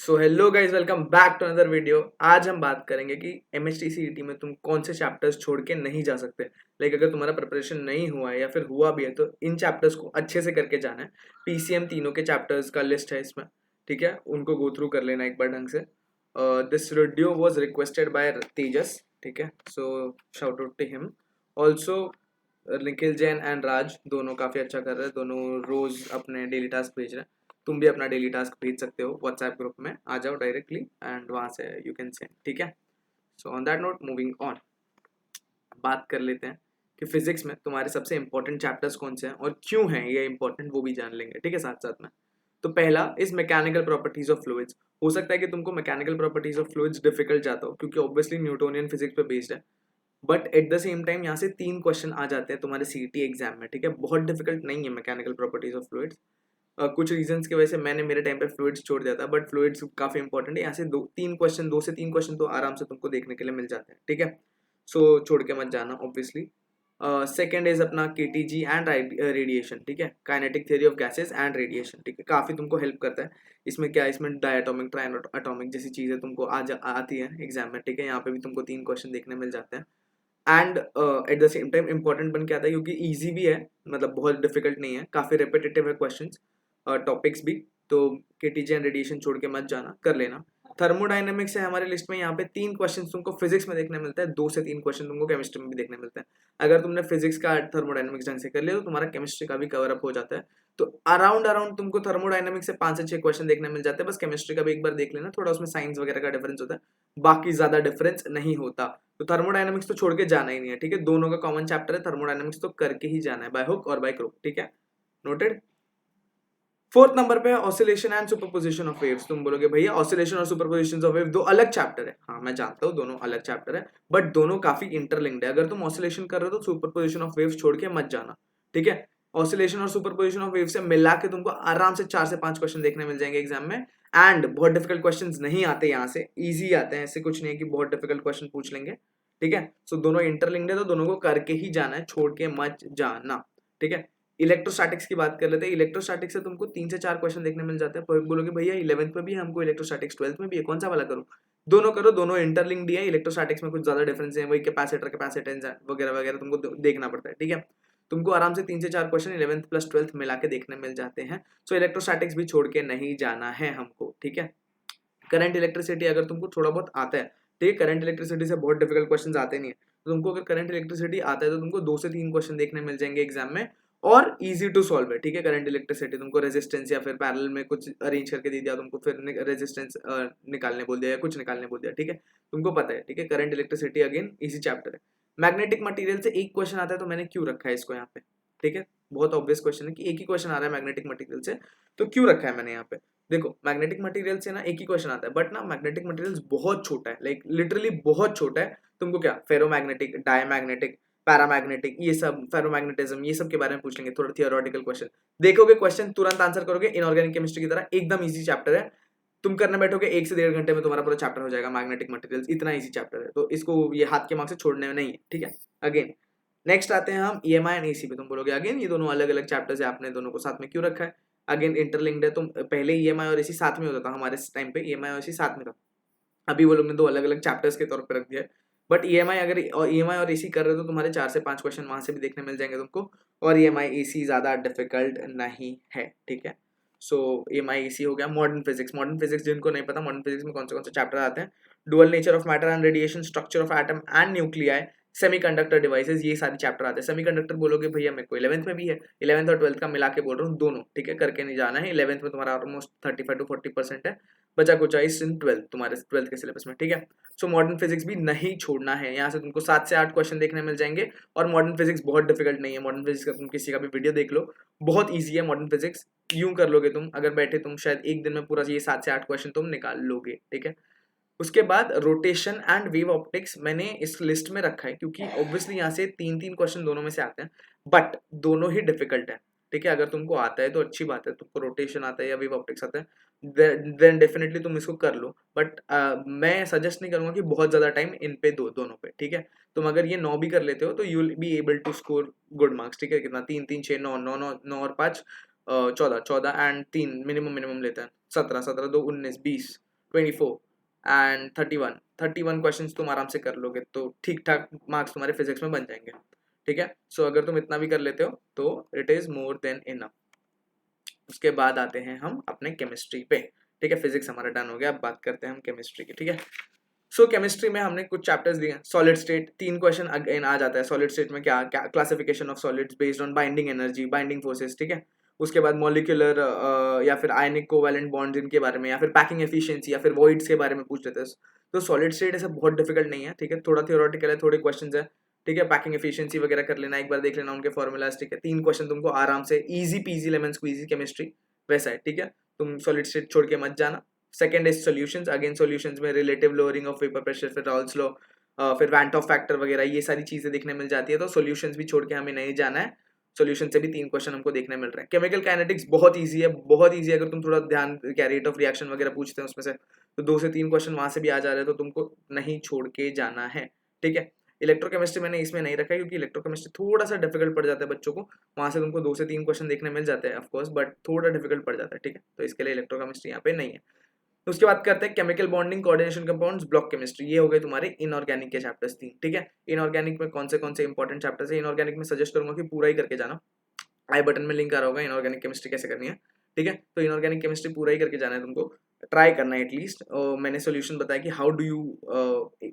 So hello guys, welcome back to another video. आज हम बात करेंगे कि एमएचटीसीईटी में तुम कौन से चैप्टर्स छोड़ के नहीं जा सकते। लाइक अगर तुम्हारा प्रिपरेशन नहीं हुआ है या फिर हुआ भी है तो इन चैप्टर्स को अच्छे से करके जाना है। पीसीएम तीनों के चैप्टर्स का लिस्ट है इसमें, ठीक है, उनको गो थ्रू कर लेना एक बार ढंग से। This video was requested by Tejas, ठीक है, so shout out to him. Also Nikhil Jain and Raj दोनों काफ़ी अच्छा कर रहे हैं, दोनों रोज अपने डेली टास्क भेज रहे हैं। तुम भी अपना डेली टास्क भेज सकते हो, व्हाट्सएप ग्रुप में आ जाओ डायरेक्टली एंड वहाँ से यू कैन सेंड, ठीक है। So on that note, moving on, बात कर लेते हैं कि फिजिक्स में तुम्हारे सबसे इंपॉर्टेंट चैप्टर्स कौन से हैं और क्यों हैं ये इंपॉर्टेंट, वो भी जान लेंगे, ठीक है, साथ साथ में। तो पहला is mechanical properties of fluids. हो सकता है कि तुमको mechanical properties of fluids difficult जाता हो क्योंकि ऑब्वियसली न्यूटोनियन फिजिक्स पे बेस्ड है। But at the same time यहाँ से 3 क्वेश्चन आ जाते हैं तुम्हारे सीईटी एग्जाम में, ठीक है। बहुत डिफिकल्ट नहीं है मैकेनिकल प्रॉपर्टीज ऑफ फ्लूइड्स। कुछ रीजंस की वजह से मैंने मेरे टाइम पे फ्लूइड्स छोड़ दिया था, बट फ्लूइड्स काफी इंपॉर्टेंट है। यहाँ से दो से तीन क्वेश्चन तो आराम से तुमको देखने के लिए मिल जाते हैं, ठीक है। सो छोड़ के मत जाना ऑब्वियसली। सेकेंड इज अपना केटीजी एंड रेडिएशन, ठीक है, kinetic theory of gases and radiation, ठीक है, काफी तुमको हेल्प करता है। इसमें क्या, इसमें डायटोमिक ट्राइन एटॉमिक जैसी चीजें तुमको आती है एग्जाम में, ठीक है। यहाँ पे भी तुमको 3 क्वेश्चन देखने मिल जाते हैं and at the same time important बन के आता है क्योंकि ईजी भी है, मतलब बहुत डिफिकल्ट नहीं है, काफी रिपीटेटिव है क्वेश्चन टॉपिक्स भी। तो केटीजी एंड रेडिएशन छोड़ के मत जाना, कर लेना। थर्मोडाइनमिक्स है हमारे लिस्ट में, यहाँ पे 3 क्वेश्चन तुमको फिजिक्स में देखने मिलता है, 2 से 3 क्वेश्चन तुमको केमिस्ट्री में भी देखने मिलते हैं। अगर तुमने फिजिक्स का थर्मोडाइनमिक्स ढंग से कर लिया तो तुम्हारा केमिस्ट्री का भी कवर अप हो जाता है। तो अराउंड अराउंड तुमको थर्मोडाइनमिक्स से 5 से 6 क्वेश्चन देखने मिल जाते हैं। बस केमिस्ट्री का भी एक बार देख लेना, थोड़ा उसमें साइंस वगैरह का डिफरेंस होता है, बाकी ज्यादा डिफरेंस नहीं होता। तो थर्मोडाइनमिक्स तो छोड़ के जाना ही नहीं है, ठीक है। दोनों का कॉमन चैप्टर है, थर्मोडाइनमिक्स तो करके ही जाना है, बाय हुक और बाय क्रुक, ठीक है, नोटेड। फोर्थ नंबर पे है oscillation and superposition of waves. तुम बोलोगे भैया ऑसिलेशन और सुपरपोजिशन ऑफ वेव दो अलग चैप्टर है। हाँ मैं जानता हूँ दोनों अलग चैप्टर है, बट दोनों काफी इंटरलिंक्ड है। अगर तुम ऑसिलेशन कर रहे हो तो सुपरपोजिशन ऑफ वेव्स छोड़ के मत जाना, ठीक है। ऑसिलेशन और सुपरपोजिशन ऑफ वेव से मिला के तुमको आराम से 4 से 5 क्वेश्चन देखने मिल जाएंगे एग्जाम में। एंड बहुत डिफिकल्ट क्वेश्चन नहीं आते यहाँ से, इजी आते हैं, ऐसे कुछ नहीं है कि बहुत डिफिकल्ट क्वेश्चन पूछ लेंगे, ठीक है। सो दोनों इंटरलिंक्ड है तो दोनों को करके ही जाना है, छोड़ के मत जाना, ठीक है। इलेक्ट्रोस्टैटिक्स की बात कर लेते हैं। इलेक्ट्रोस्टैटिक्स से तुमको 3 से 4 क्वेश्चन देखने मिल जाते हैं। बोलोगे भैया 11th में भी है हमको इलेक्ट्रोस्टैटिक्स, 12th में भी है, कौन सा वाला करूं? दोनों करो, दोनों इंटरलिंक्ड है। इलेक्ट्रोस्टैटिक्स में कुछ ज्यादा डिफरेंस है, वही कैपेसिटर कैपेसिटेंस वगैरह वगैरह तुमको देखना पड़ता है, ठीक है। तुमको आराम से 3 से 4 क्वेश्चन 11th प्लस 12th मिला के देखने मिल जाते हैं। सो इलेक्ट्रोस्टैटिक्स भी छोड़ के नहीं जाना है हमको, ठीक है। करंट इलेक्ट्रिसिटी अगर तुमको थोड़ा बहुत आता है, ठीक है, करंट इलेक्ट्रिसिटी से बहुत डिफिकल्ट क्वेश्चन आते नहीं है, तो तुमको अगर करंट इलेक्ट्रिसिटी आता है तो तुमको 2 से 3 क्वेश्चन देखने मिल जाएंगे एग्जाम में, और इजी टू सॉल्व है, ठीक है। करंट इलेक्ट्रिसिटी तुमको रेजिस्टेंस या फिर पैरेलल में कुछ अरेंज करके दे दिया तुमको, फिर रेजिस्टेंस निकालने बोल दिया या कुछ निकालने बोल दिया, ठीक है, तुमको पता है, ठीक है। Current electricity again easy chapter है। मैग्नेटिक मटेरियल से एक क्वेश्चन आता है तो मैंने क्यों रखा है इसको यहाँ पे, ठीक है। बहुत ऑब्वियस क्वेश्चन है कि एक ही क्वेश्चन आ रहा है मैग्नेटिक मटेरियल से, तो क्यों रखा है मैंने यहाँ पे। देखो मैग्नेटिक मटेरियल से ना एक ही क्वेश्चन आता है, बट ना मैग्नेटिक मटेरियल्स बहुत छोटा है, लाइक लिटरली बहुत छोटा है। तुमको क्या फेरोमैग्नेटिक, डायमैग्नेटिक, पैरामैग्नेटिक, ये सब फेरोमैग्नेटिज्म, ये सब के बारे में पूछ लेंगे, थोड़ा थियोरेटिकल क्वेश्चन देखोगे, क्वेश्चन तुरंत आंसर करोगे। इनऑर्गेनिक केमिस्ट्री की तरह एकदम इजी चैप्टर है। तुम करने बैठोगे 1 से 1.5 घंटे में तुम्हारा पूरा चैप्टर हो जाएगा। मैग्नेटिक मटेरियल्स इतना इजी चैप्टर है, तो इसको ये हाथ के मार्क्स से छोड़ने में नहीं है, ठीक है। अगेन नेक्स्ट आते हैं हम ईएमआई एंड एसी पे। तुम बोलोगे अगेन ये दोनों अलग अलग चैप्टर्स है, आपने दोनों को साथ में क्यों रखा है? अगेन इंटरलिंक्ड है। तुम पहले ईएमआई और एसी साथ में होता था, हमारे टाइम पे ईएमआई और एसी साथ में था, अभी वो लोग ने दो अलग अलग चैप्टर्स के तौर पर रख दिया है। बट ईएमआई अगर ईएमआई और एसी कर रहे हो तो तुम्हारे 4 से 5 क्वेश्चन वहां से भी देखने मिल जाएंगे तुमको, और ईएमआई एसी ज्यादा डिफिकल्ट नहीं है, ठीक है। सो ईएमआई एसी हो गया। मॉडर्न फिजिक्स, मॉडर्न फिजिक्स जिनको नहीं पता, मॉडर्न फिजिक्स में कौन से चैप्टर आते हैं? Dual nature of matter and radiation, structure of atom and nuclei, semiconductor devices, ये सारी चैप्टर आते हैं। सेमीकंडक्टर बोलोगे भैया मेरे को 11th में भी है, 11th और 12th का मिला के बोल रहा हूँ, दोनों, ठीक है, करके नहीं जाना है। 11th में तुम्हारा ऑलमोस्ट 35 to 40% है, बचा कुछ इस इन 12th तुम्हारे 12th के सिलेबस में, ठीक है। सो मॉडर्न फिजिक्स भी नहीं छोड़ना है, यहाँ से तुमको 7 से 8 क्वेश्चन देखने मिल जाएंगे। और मॉडर्न फिजिक्स बहुत डिफिकल्ट नहीं है। मॉडर्न फिजिक्स का तुम किसी का भी वीडियो देख लो, बहुत ईजी है मॉडर्न फिजिक्स। यूं कर लोगे तुम, अगर बैठे तुम शायद एक दिन में पूरा ये 7 से 8 क्वेश्चन तुम निकाल लोगे, ठीक है। उसके बाद रोटेशन एंड वेव ऑप्टिक्स मैंने इस लिस्ट में रखा है क्योंकि ऑब्वियसली यहाँ से 3 क्वेश्चन दोनों में से आते हैं, बट दोनों ही डिफिकल्ट है, ठीक है। अगर तुमको आता है तो अच्छी बात है, तुमको रोटेशन आता है या वेव ऑप्टिक्स आता है, देन डेफिनेटली तुम इसको कर लो। बट मैं सजेस्ट नहीं करूंगा कि बहुत ज्यादा टाइम इन पे दो, दोनों पे, ठीक है। तुम अगर ये 9 भी कर लेते हो तो you will be able to score good marks, ठीक है। कितना, 3 3 6 9 9 9 9 और 5 14 14 एंड 3 मिनिमम मिनिमम लेते हैं 17 17 2 19 20, 24 एंड 31 क्वेश्चंस तुम आराम से कर लोगे, तो ठीक ठाक मार्क्स तुम्हारे फिजिक्स में बन जाएंगे, ठीक है। सो अगर तुम इतना भी कर लेते हो तो it is more than enough. उसके बाद आते हैं हम अपने केमिस्ट्री पे, ठीक है। फिजिक्स हमारा डन हो गया, अब बात करते हैं हम केमिस्ट्री की, ठीक है। सो केमिस्ट्री में हमने कुछ चैप्टर्स दिए। सॉलिड स्टेट 3 क्वेश्चन अगेन आ जाता है। सॉलिड स्टेट में क्या classification of solids based on binding energy, binding forces, ठीक है। उसके बाद मॉलिक्यूलर या फिर आयनिक कोवैलेंट बॉन्ड्स इनके बारे में, या फिर पैकिंग एफिशिएंसी या फिर वॉइड्स के बारे में पूछ लेते हैं। तो सॉलिड स्टेट ऐसा बहुत डिफिकल्ट नहीं है, ठीक है। थोड़ा थियोरेटिकल है, थोड़े क्वेश्चन है, ठीक है। पैकिंग एफिशिएंसी वगैरह कर लेना, एक बार देख लेना उनके फॉर्मूलाज, ठीक है। 3 क्वेश्चन तुमको आराम से easy peasy lemon squeezy chemistry वैसा है, ठीक है। तुम सॉलिड स्टेट छोड़ के मत जाना। Second is solutions. Again solutions में relative lowering of vapour pressure, फिर राल्स लॉ, फिर वैंट ऑफ फैक्टर वगैरह, ये सारी चीजें देखने मिल जाती है। तो सॉल्यूशंस भी छोड़ के हमें नहीं जाना है। सॉल्यूशन से भी 3 क्वेश्चन हमको देखने मिल रहे हैं। केमिकल काइनेटिक्स बहुत ईजी है, बहुत ईजी है। अगर तुम थोड़ा ध्यान क्या रेट ऑफ रिएक्शन वगैरह पूछते हैं उसमें से, तो 2 से 3 क्वेश्चन वहां से भी आ जा रहे हैं, तो तुमको नहीं छोड़ के जाना है, ठीक है। इलेक्ट्रोकेमिस्ट्री मैंने इसमें नहीं रखा है क्योंकि इलेक्ट्रोकेमिस्ट्री थोड़ा सा डिफिकल्ट पड़ जाता है बच्चों को। वहां से तुमको 2 से 3 क्वेश्चन देखने मिल जाते हैं ऑफकोर्स, बट थोड़ा डिफिकल्ट पड़ जाता है, ठीक है। तो इसके लिए इलेक्ट्रोकेमिस्ट्री यहाँ पे नहीं है। तो उसके बाद करते हैं chemical bonding, coordination compounds, block chemistry. ये हो गए तुम्हारे इनऑर्गेनिक के चैप्टर्स 3, ठीक है। इनऑर्गेनिक में कौन से इंपॉर्टेंट चैप्टर्स है? इनऑर्गेनिक में सजेस्ट करूंगा कि पूरा ही करके जाना। आई बटन में लिंक आ रहा होगा, इनऑर्गेनिक केमिस्ट्री कैसे करनी है, ठीक है। तो इनऑर्गेनिक केमिस्ट्री पूरा ही करके जाना है तुमको, ट्राई करना है एटलीस्ट। मैंने सोल्यूशन बताया कि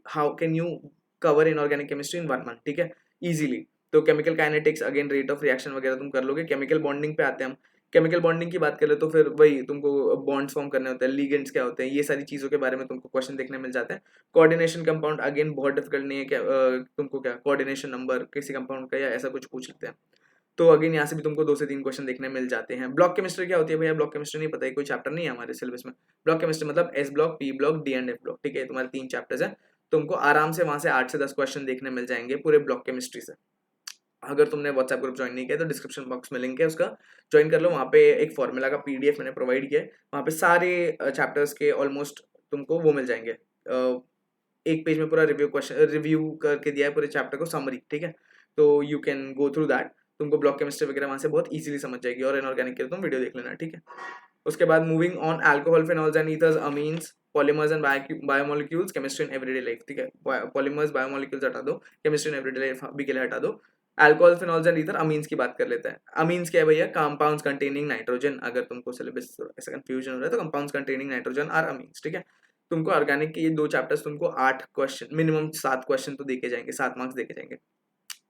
how can you cover inorganic chemistry in 1 month, ठीक है, इजीली। तो chemical kinetics, again rate of reaction वगैरह तुम कर लोगे। केमिकल बॉन्डिंग पे आते हैं हम। केमिकल बॉन्डिंग की बात करें तो फिर वही तुमको बॉन्ड्स फॉर्म करने होते हैं, लिगेंड्स क्या होते हैं, ये सारी चीजों के बारे में तुमको क्वेश्चन देखने मिल जाते हैं। कोऑर्डिनेशन कंपाउंड अगेन बहुत डिफिकल्ट नहीं है, क्या तुमको क्या कोऑर्डिनेशन नंबर किसी कंपाउंड का या ऐसा कुछ पूछ लेते हैं। तो अगेन यहाँ से भी तुमको 2 से 3 क्वेश्चन देखने मिल जाते हैं। ब्लॉक केमिस्ट्री क्या होती है भैया? ब्लॉक केमिस्ट्री नहीं पता है, कोई चैप्टर नहीं है हमारे सिलेबस में। ब्लॉक केमिस्ट्री मतलब S block, P block, D and F block, ठीक है। तुम्हारे 3 चैप्टर्स हैं, तुमको आराम से वहां से 8 से 10 क्वेश्चन देखने मिल जाएंगे पूरे ब्लॉक केमिस्ट्री से। अगर तुमने व्हाट्सएप ग्रुप ज्वाइन नहीं किया तो डिस्क्रिप्शन बॉक्स में लिंक है, उसका ज्वाइन कर लो। वहाँ पे एक फॉर्मूला का पीडीएफ मैंने प्रोवाइड किया है, वहाँ पे सारे चैप्टर्स के ऑलमोस्ट तुमको वो मिल जाएंगे। एक पेज में पूरा रिव्यू करके दिया है पूरे चैप्टर को, समरी, ठीक है। तो you can go through that. तुमको ब्लॉक केमिस्ट्री वगैरह वहाँ से बहुत इजीली समझ जाएगी। और इनऑर्गेनिक के तुम वीडियो देख लेना, ठीक है। उसके बाद moving on, alcohol, phenols and ethers, amines, polymers and biomolecules, chemistry in everyday life, ठीक है। पॉलीमर्स बायोमोलिक्यूल्स हटा दो, केमिस्ट्री इन एवरीडे लाइफ भी के लिए हटा दो। Alcohol, phenols and ether, amines की बात कर लेते हैं। अमीन्स क्या है भैया? Compounds containing nitrogen. अगर तुमको सिलेबस ऐसा कंफ्यूजन हो रहा है तो compounds containing nitrogen are amines, ठीक है। तुमको ऑर्गेनिक के ये 2 चैप्टर्स तुमको 8 क्वेश्चन, मिनिमम 7 क्वेश्चन तो देके जाएंगे, 7 मार्क्स देके जाएंगे।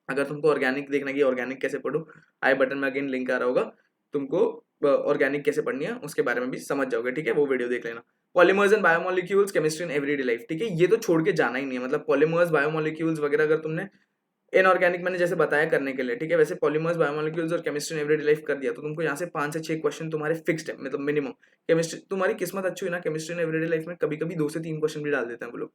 अगर तुमको ऑर्गेनिक देखना है कि ऑर्गेनिक कैसे पढ़ो, आई बटन में अगेन लिंक आ रहा होगा, तुमको ऑर्गेनिक कैसे पढ़नी है उसके बारे में भी समझ जाओगे, ठीक है। वो वीडियो देख लेना। Polymers and biomolecules, chemistry in everyday life, ठीक है। ये तो छोड़ के जाना ही नहीं है, मतलब पॉलीमर्स बायोमोलिक्यूल्स वगैरह अगर तुमने इनऑर्गेनिक मैंने जैसे बताया करने के लिए, ठीक है, वैसे पॉलीमर्स बायोमोलिक्यूल्स और केमिस्ट्री इन एवरीडे लाइफ कर दिया तो तुमको यहाँ से 5 से 6 क्वेश्चन तुम्हारे फिक्स्ड है, मतलब मिनिमम। केमिस्ट्री तुम्हारी किस्मत अच्छी हुई ना, केमिस्ट्री इन एवरीडे लाइफ में कभी कभी 2 से 3 क्वेश्चन भी डाल देते हैं वो लोग,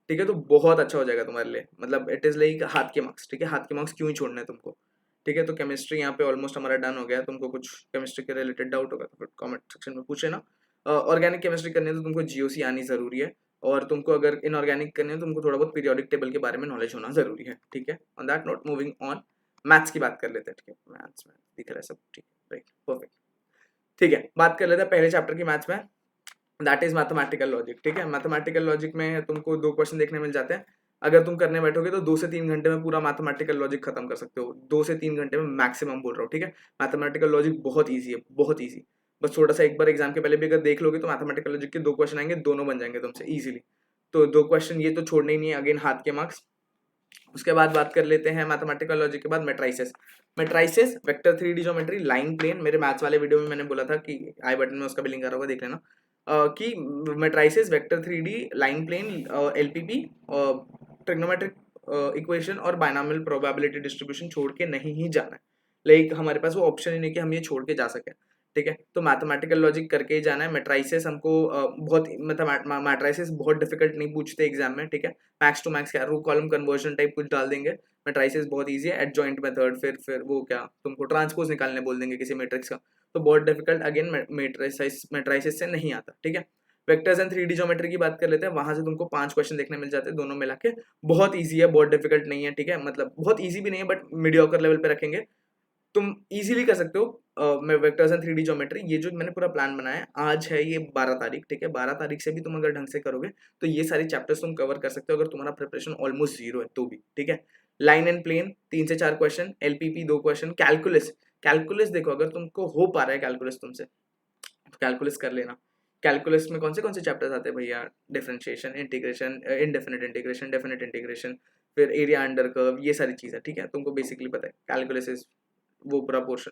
ठीक है। तो बहुत अच्छा हो जाएगा तुम्हारे लिए, मतलब इट इज लाइक हाथ के मार्क्स, ठीक है। हाथ के मार्क्स क्यों ही छोड़ने हैं तुमको, ठीक है। तो केमिस्ट्री यहाँ पे ऑलमोस्ट हमारा डन हो गया। तुमको कुछ केमिस्ट्री के रिलेटेड डाउट होगा तो फिर कमेंट सेक्शन में पूछे ना। ऑर्गेनिक केमिस्ट्री करनी है तो तुमको जीओसी आनी जरूरी है, और तुमको अगर इनऑर्गेनिक करनी है तो तुमको थोड़ा बहुत पीरियोडिक टेबल के बारे में नॉलेज होना जरूरी है, ठीक है। On that note moving on, maths की बात कर लेते हैं, ठीक है। मैथ्स में दिख रहा है सब, ठीक है, राइट, परफेक्ट, ठीक है। बात कर लेते हैं पहले चैप्टर की मैथ्स में, दैट इज मैथमेटिकल लॉजिक, ठीक है। मैथमेटिकल लॉजिक में तुमको 2 क्वेश्चन देखने मिल जाते हैं। अगर तुम करने बैठोगे तो 2 से 3 घंटे में पूरा मैथमेटिकल लॉजिक खत्म कर सकते हो, 2 से 3 घंटे में मैक्सिमम बोल रहा हूँ, ठीक है। मैथमेटिकल लॉजिक बहुत ईजी है, बहुत ईजी। बस थोड़ा सा एक बार एग्जाम के पहले भी अगर देख लोगे तो मैथमेटिकल लॉजिक के 2 क्वेश्चन आएंगे, दोनों बन जाएंगे तुमसे इजीली। तो 2 क्वेश्चन ये तो छोड़ने ही नहीं है, अगेन हाथ के मार्क्स। उसके बाद बात कर लेते हैं मैथमेटिकल लॉजिक के बाद matrices. Matrices, vector 3D geometry, line plane, मेरे मैथ्स वाले वीडियो में मैंने बोला था कि आई बटन में उसका भी लिंक आ रहा होगा, देख लेना। कि matrices, vector 3D, line plane, LPP, trigonometric equation और बायनॉमियल प्रोबेबिलिटी डिस्ट्रीब्यूशन छोड़ के नहीं ही जाना है। लाइक हमारे पास वो ऑप्शन ही नहीं कि हम ये छोड़ के जा सके, ठीक है। तो मैथमेटिकल लॉजिक करके ही जाना है। मैट्रिसेस हमको बहुत मतलब मैट्रिसेस बहुत डिफिकल्ट नहीं पूछते एग्जाम में, ठीक है। मैक्स टू मैक्स क्या रो कॉलम कन्वर्जन टाइप कुछ डाल देंगे। मैट्रिसेस बहुत ईजी है, एडजॉइंट मेथड, फिर वो क्या तुमको ट्रांसपोज निकालने बोल देंगे किसी मैट्रिक्स का, तो बहुत डिफिकल्ट अगेन मैट्रिसेस से नहीं आता, ठीक है। वेक्टर्स एंड 3D ज्योमेट्री की बात कर लेते हैं, वहां से तुमको 5 क्वेश्चन देखने मिल जाते हैं दोनों मिला के। बहुत ईजी है, बहुत डिफिकल्ट नहीं है, ठीक है। मतलब बहुत ईजी भी नहीं है बट मीडियोकर लेवल पे रखेंगे। तुम इजीली कर सकते हो। मैं वेक्टर्स एंड 3D ज्योमेट्री, ये जो मैंने पूरा प्लान बनाया है, आज है ये 12 तारीख, ठीक है, 12 तारीख से भी तुम अगर ढंग से करोगे तो ये सारी चैप्टर्स तुम कवर कर सकते हो, अगर तुम्हारा प्रिपरेशन ऑलमोस्ट जीरो है तो भी, ठीक है। लाइन एंड प्लेन 3 से 4 question, LPP 2 question, calculus, calculus देखो अगर तुमको हो पा रहा है कैलकुलस तुमसे तो कैलकुलस कर लेना। कैलकुलस में कौन से चैप्टर्स आते हैं भैया? Differentiation, integration, indefinite integration, definite integration, फिर एरिया अंडर कर्व, ये सारी चीज़ें, ठीक है, तुमको बेसिकली पता है कैलकुलस इज वो पूरा पोर्शन।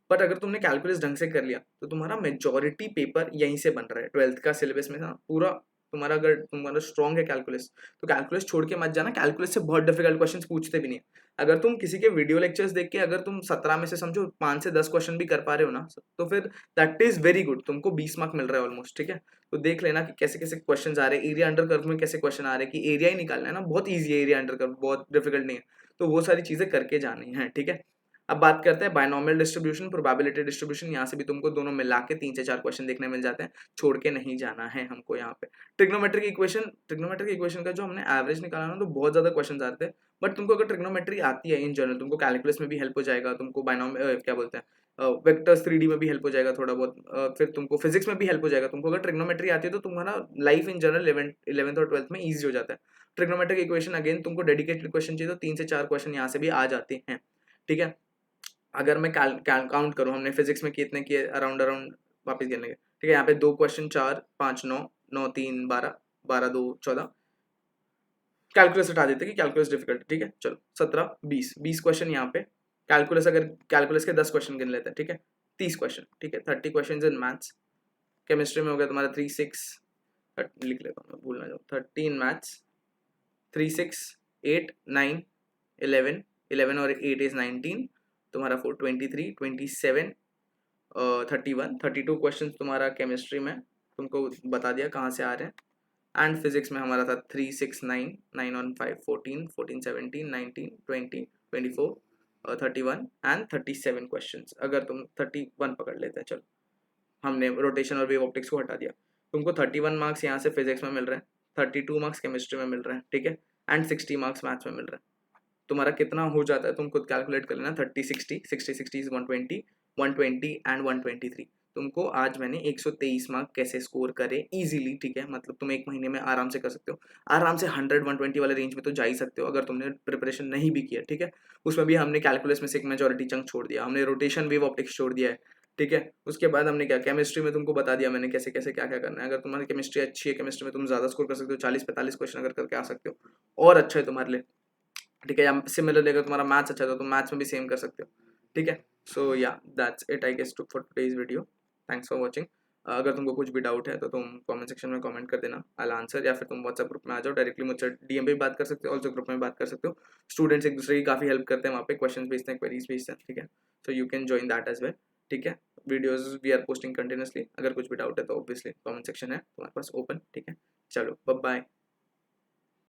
बट अगर तुमने कैलकुलस ढंग से कर लिया तो तुम्हारा मेजॉरिटी पेपर यहीं से बन रहा है, 12th का सिलेबस में ना पूरा तुम्हारा, अगर तुम्हारा स्ट्रॉन्ग है कैलकुलस तो कैलकुलस छोड़ के मत जाना। कैलकुलस से बहुत डिफिकल्ट क्वेश्चंस पूछते भी नहीं। अगर तुम किसी के वीडियो लेक्चर्स देख के अगर तुम 17 में से समझो 5 से 10 क्वेश्चन भी कर पा रहे हो ना, तो फिर दैट इज वेरी गुड, तुमको 20 मार्क मिल रहा है ऑलमोस्ट, ठीक है। तो देख लेना कि कैसे कैसे क्वेश्चन आ रहे हैं, एरिया अंडर कर्व में कैसे क्वेश्चन आ रहे हैं, कि एरिया ही निकालना है ना, बहुत ईजी है एरिया अंडर कर्व, बहुत डिफिकल्ट नहीं है। तो वो सारी चीजें करके जानी है, ठीक है। अब बात करते हैं बायनॉमियल डिस्ट्रीब्यूशन, प्रोबेबिलिटी डिस्ट्रीब्यूशन, यहाँ से भी तुमको दोनों मिला के 3 से 4 क्वेश्चन देखने मिल जाते हैं, छोड़ के नहीं जाना है हमको यहाँ पे। ट्रिग्नोमेट्रिक इक्वेशन, ट्रिग्नोमेट्रिक इक्वेशन का जो हमने एवरेज निकाला ना तो बहुत ज्यादा क्वेश्चन आ रहे थे। बट तुमको अगर ट्रिग्नोमेट्री आती है इन जनरल, तुमको कैलकुलस में भी हेल्प हो जाएगा, तुमको क्या बोलते हैं वेक्टर्स 3D में भी हेल्प हो जाएगा थोड़ा बहुत, फिर तुमको फिजिक्स में भी हेल्प हो जाएगा। तुमको अगर ट्रिग्नोमेट्री आती है तो तुम्हारा लाइफ इन जनरल 11th और 12th में ईजी हो जाता है। ट्रिग्नोमेट्रिक इक्वेशन अगेन तुमको डेडिकेटेड क्वेश्चन चाहिए तो 3 से 4 क्वेश्चन यहाँ से भी आ जाते हैं, ठीक है। अगर मैं काउंट करूँ, हमने फिजिक्स में कितने किए, अराउंड अराउंड वापस गिनने के, ठीक है, यहाँ पे 2 क्वेश्चन, 4 5 9, 9 3 12, 12 2 14, कैलकुलस हटा देते कि कैलकुलस डिफिकल्ट, ठीक है, चलो 17 20 क्वेश्चन यहाँ पे। कैलकुलस, अगर कैलकुलस के 10 क्वेश्चन गिन लेते हैं, ठीक है, 30 क्वेश्चन, ठीक है, 30 क्वेश्चन इन मैथ्स। केमिस्ट्री में हो गया तुम्हारा 3 6, लिख लेता हूँ मैं, भूल ना जाऊँ, 13 मैथ्स, 3 6 8 9 11, 11 और 8 इज 19, तुम्हारा 4 23 27, 31 32 क्वेश्चन तुम्हारा केमिस्ट्री में, तुमको बता दिया कहाँ से आ रहे हैं। एंड फिजिक्स में हमारा था 3 6 9 9 1 5 14 14 17 19 20 24 31 एंड 37 क्वेश्चन। अगर तुम 31 पकड़ लेते हैं, चलो हमने रोटेशन और वेव ऑप्टिक्स को हटा दिया, तुमको 31 मार्क्स यहाँ से फिजिक्स में मिल रहे हैं, 32 मार्क्स केमिस्ट्री में मिल रहे हैं, ठीक है, एंड 60 मार्क्स मैथ्स में मिल रहे हैं। तुम्हारा कितना हो जाता है तुम खुद कैलकुलेट कर लेना, 30 60 60 60 इज 120, 120 एंड 123। तुमको आज मैंने 123 मार्क कैसे स्कोर करे इजीली, ठीक है, मतलब तुम एक महीने में आराम से कर सकते हो, आराम से 100 120 वाले रेंज में तो जा ही सकते हो अगर तुमने प्रिपरेशन नहीं भी किया, ठीक है। उसमें भी हमने कैलकुलस में से एक मेजॉरिटी चंक छोड़ दिया, हमने रोटेशन वेव ऑप्टिक्स छोड़ दिया है, ठीक है। उसके बाद हमने क्या, केमिस्ट्री में तुमको बता दिया मैंने कैसे कैसे क्या क्या करना है। अगर तुम्हारी केमिस्ट्री अच्छी है, केमिस्ट्री में तुम ज्यादा स्कोर कर सकते हो, 40 45 क्वेश्चन अगर करके आ सकते हो और अच्छा है तुम्हारे लिए, ठीक है। या सिमिलरली अगर तुम्हारा मैथ्स अच्छा था तो मैथ्स में भी सेम कर सकते हो, ठीक है। So yeah that's it I guess to for today's video. Thanks for watching. अगर तुमको कुछ भी डाउट है तो तुम कमेंट सेक्शन में कमेंट कर देना, आई आंसर, या फिर तुम व्हाट्सएप ग्रुप में आ जाओ, डायरेक्टली मुझसे डीएम पे भी बात कर सकते हो, ऑल्सो ग्रुप में बात कर सकते हो। स्टूडेंट्स एक दूसरे की काफ़ी हेल्प करते हैं वहाँ पे, क्वेश्चन भेजते हैं, क्वेरीज भेजते हैं, ठीक है। So you can join that as well, ठीक है। Videos we are posting continuously, अगर कुछ भी डाउट है तो ऑब्वियसली कमेंट सेक्शन है तुम्हारे पास ओपन, ठीक है। चलो बाय।